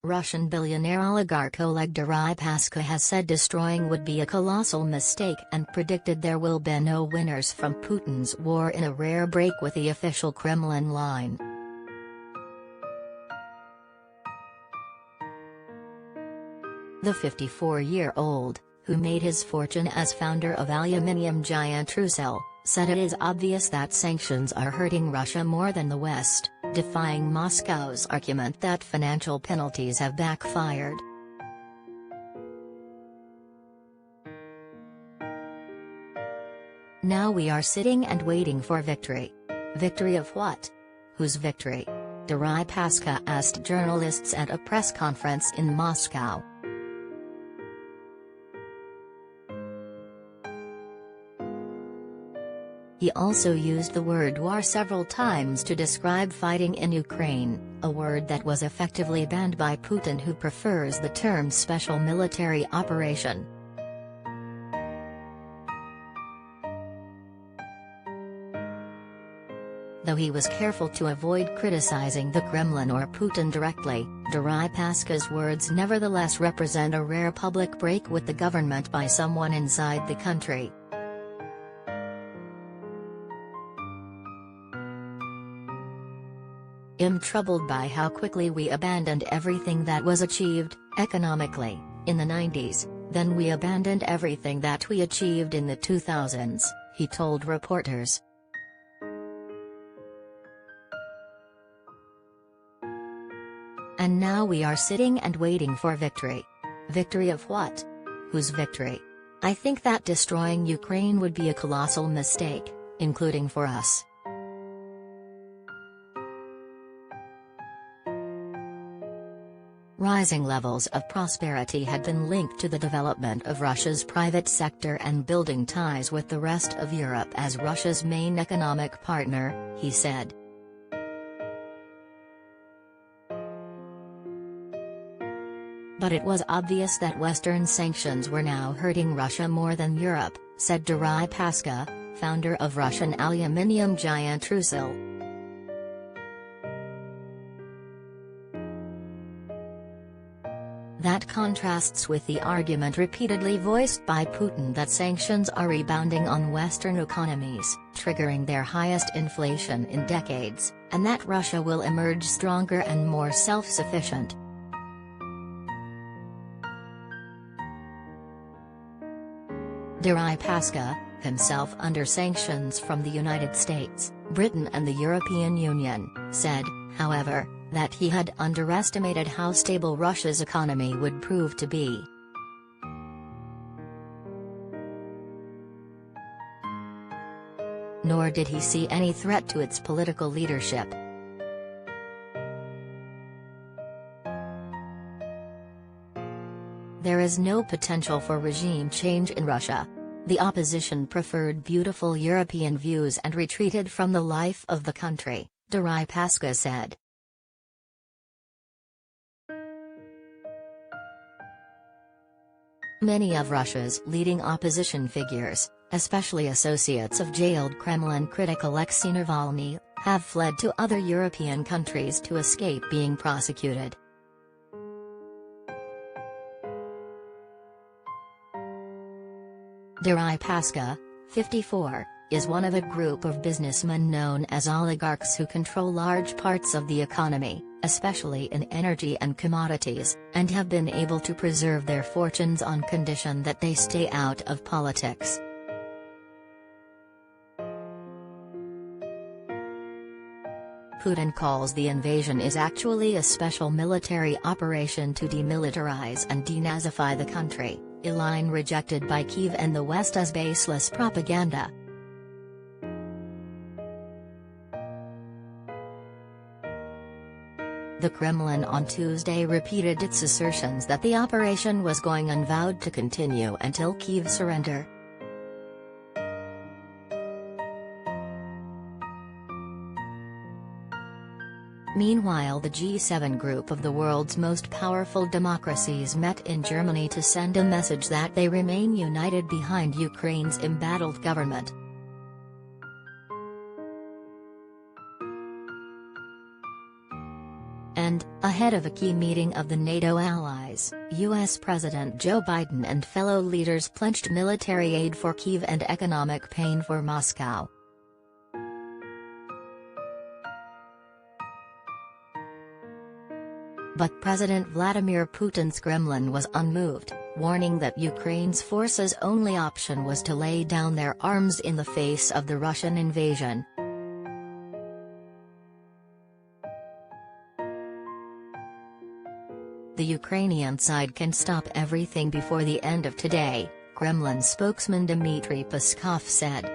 Russian billionaire oligarch Oleg Deripaska has said destroying would be a colossal mistake and predicted there will be no winners from Putin's war, in a rare break with the official Kremlin line. The 54-year-old, who made his fortune as founder of aluminium giant Rusal, said it is obvious that sanctions are hurting Russia more than the West, defying Moscow's argument that financial penalties have backfired. Now we are sitting and waiting for victory. Victory of what? Whose victory? Deripaska asked journalists at a press conference in Moscow. He also used the word war several times to describe fighting in Ukraine, a word that was effectively banned by Putin, who prefers the term special military operation. Though he was careful to avoid criticizing the Kremlin or Putin directly, Deripaska's words nevertheless represent a rare public break with the government by someone inside the country. "I'm troubled by how quickly we abandoned everything that was achieved, economically, in the 90s, then we abandoned everything that we achieved in the 2000s, he told reporters. And now we are sitting and waiting for victory. Victory of what? Whose victory? I think that destroying Ukraine would be a colossal mistake, including for us." Rising levels of prosperity had been linked to the development of Russia's private sector and building ties with the rest of Europe as Russia's main economic partner, he said. But it was obvious that Western sanctions were now hurting Russia more than Europe, said Deripaska, founder of Russian aluminium giant Rusal. That contrasts with the argument repeatedly voiced by Putin that sanctions are rebounding on Western economies, triggering their highest inflation in decades, and that Russia will emerge stronger and more self-sufficient. Deripaska, himself under sanctions from the United States, Britain and the European Union, said, however, that he had underestimated how stable Russia's economy would prove to be. Nor did he see any threat to its political leadership. There is no potential for regime change in Russia. The opposition preferred beautiful European views and retreated from the life of the country, Deripaska said. Many of Russia's leading opposition figures, especially associates of jailed Kremlin critic Alexei Navalny, have fled to other European countries to escape being prosecuted. Deripaska, 54, is one of a group of businessmen known as oligarchs who control large parts of the economy, especially in energy and commodities, and have been able to preserve their fortunes on condition that they stay out of politics. Putin calls the invasion is actually a special military operation to demilitarize and denazify the country, a line rejected by Kyiv and the West as baseless propaganda. The Kremlin on Tuesday repeated its assertions that the operation was going and vowed to continue until Kyiv's surrender. Meanwhile, the G7 group of the world's most powerful democracies met in Germany to send a message that they remain united behind Ukraine's embattled government. And, ahead of a key meeting of the NATO allies, U.S. President Joe Biden and fellow leaders pledged military aid for Kyiv and economic pain for Moscow. But President Vladimir Putin's Kremlin was unmoved, warning that Ukraine's forces' only option was to lay down their arms in the face of the Russian invasion. The Ukrainian side can stop everything before the end of today, Kremlin spokesman Dmitry Peskov said.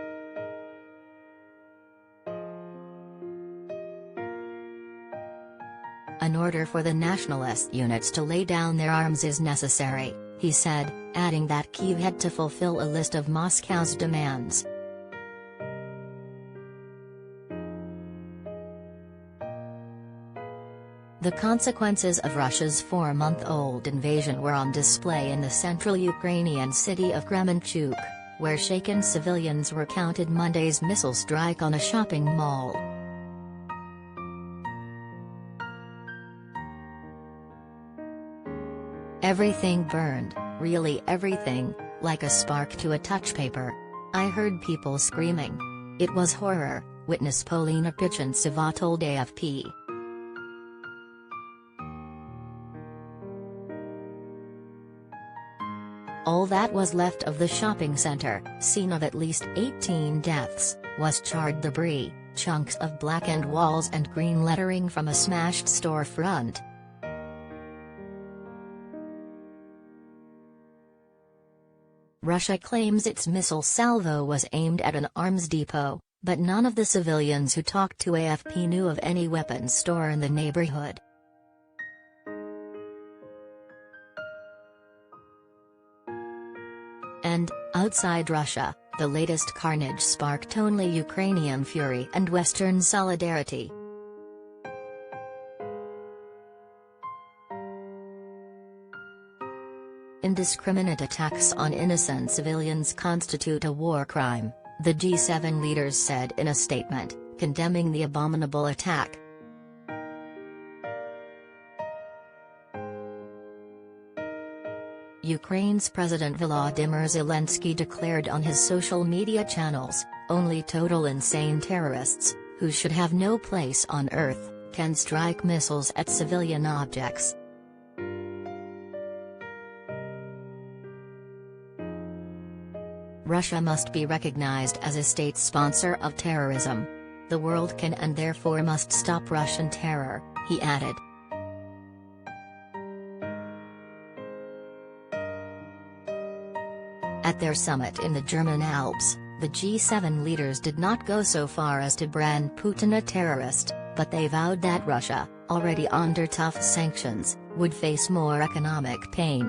An order for the nationalist units to lay down their arms is necessary, he said, adding that Kyiv had to fulfill a list of Moscow's demands. The consequences of Russia's 4-month-old invasion were on display in the central Ukrainian city of Kremenchuk, where shaken civilians recounted Monday's missile strike on a shopping mall. Everything burned, really everything, like a spark to a touch paper. I heard people screaming. It was horror, witness Polina Pichenseva told AFP. All that was left of the shopping center, scene of at least 18 deaths, was charred debris, chunks of blackened walls and green lettering from a smashed storefront. Russia claims its missile salvo was aimed at an arms depot, but none of the civilians who talked to AFP knew of any weapons store in the neighborhood. And, outside Russia, the latest carnage sparked only Ukrainian fury and Western solidarity. Indiscriminate attacks on innocent civilians constitute a war crime, the G7 leaders said in a statement, condemning the abominable attack. Ukraine's President Volodymyr Zelensky declared on his social media channels, "Only total insane terrorists, who should have no place on Earth, can strike missiles at civilian objects." Russia must be recognized as a state sponsor of terrorism. The world can and therefore must stop Russian terror, he added. At their summit in the German Alps, the G7 leaders did not go so far as to brand Putin a terrorist, but they vowed that Russia, already under tough sanctions, would face more economic pain.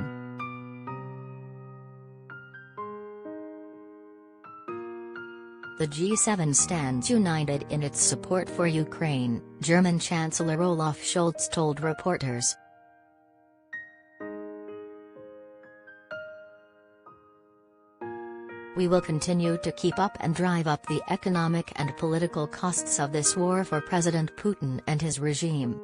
The G7 stands united in its support for Ukraine, German Chancellor Olaf Scholz told reporters. We will continue to keep up and drive up the economic and political costs of this war for President Putin and his regime.